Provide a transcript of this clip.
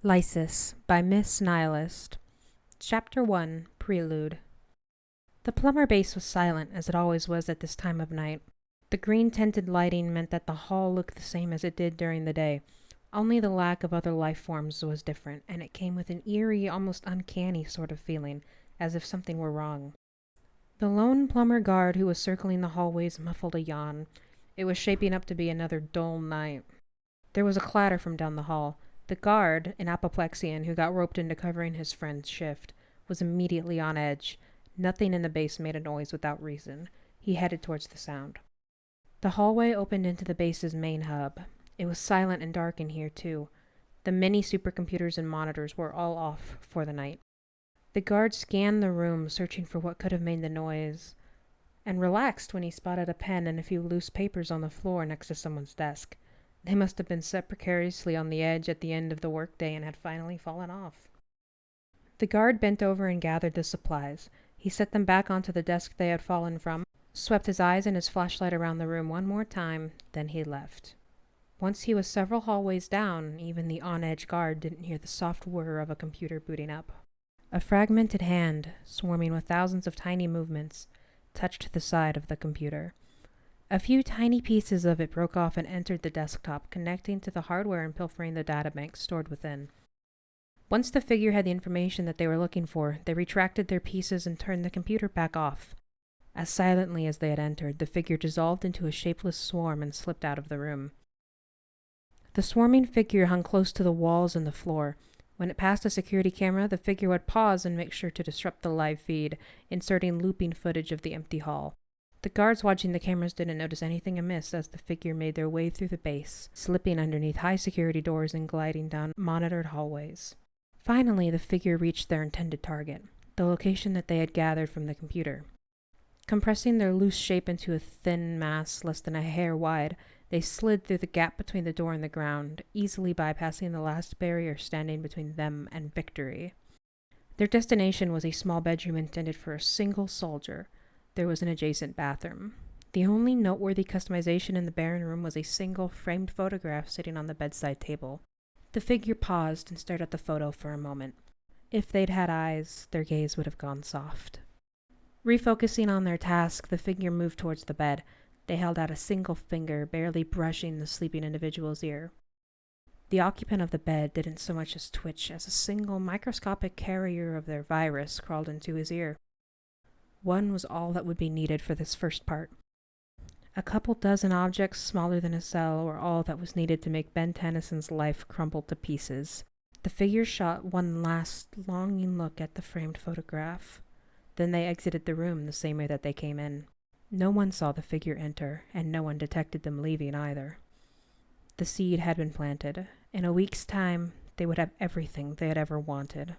Lysis by Miss Nihilist. Chapter 1, Prelude. The plumber base was silent, as it always was at this time of night. The green-tinted lighting meant that the hall looked the same as it did during the day. Only the lack of other life forms was different, and it came with an eerie, almost uncanny sort of feeling, as if something were wrong. The lone plumber guard who was circling the hallways muffled a yawn. It was shaping up to be another dull night. There was a clatter from down the hall. The guard, an apoplexian who got roped into covering his friend's shift, was immediately on edge. Nothing in the base made a noise without reason. He headed towards the sound. The hallway opened into the base's main hub. It was silent and dark in here, too. The many supercomputers and monitors were all off for the night. The guard scanned the room, searching for what could have made the noise, and relaxed when he spotted a pen and a few loose papers on the floor next to someone's desk. They must have been set precariously on the edge at the end of the workday and had finally fallen off. The guard bent over and gathered the supplies. He set them back onto the desk they had fallen from, swept his eyes and his flashlight around the room one more time, then he left. Once he was several hallways down, even the on-edge guard didn't hear the soft whir of a computer booting up. A fragmented hand, swarming with thousands of tiny movements, touched the side of the computer. A few tiny pieces of it broke off and entered the desktop, connecting to the hardware and pilfering the databank stored within. Once the figure had the information that they were looking for, they retracted their pieces and turned the computer back off. As silently as they had entered, the figure dissolved into a shapeless swarm and slipped out of the room. The swarming figure hung close to the walls and the floor. When it passed a security camera, the figure would pause and make sure to disrupt the live feed, inserting looping footage of the empty hall. The guards watching the cameras didn't notice anything amiss as the figure made their way through the base, slipping underneath high security doors and gliding down monitored hallways. Finally, the figure reached their intended target, the location that they had gathered from the computer. Compressing their loose shape into a thin mass less than a hair wide, they slid through the gap between the door and the ground, easily bypassing the last barrier standing between them and victory. Their destination was a small bedroom intended for a single soldier. There was an adjacent bathroom. The only noteworthy customization in the barren room was a single framed photograph sitting on the bedside table. The figure paused and stared at the photo for a moment. If they'd had eyes, their gaze would have gone soft. Refocusing on their task, the figure moved towards the bed. They held out a single finger, barely brushing the sleeping individual's ear. The occupant of the bed didn't so much as twitch as a single microscopic carrier of their virus crawled into his ear. One was all that would be needed for this first part. A couple dozen objects smaller than a cell were all that was needed to make Ben Tennyson's life crumble to pieces. The figure shot one last, longing look at the framed photograph. Then they exited the room the same way that they came in. No one saw the figure enter, and no one detected them leaving either. The seed had been planted. In a week's time, they would have everything they had ever wanted.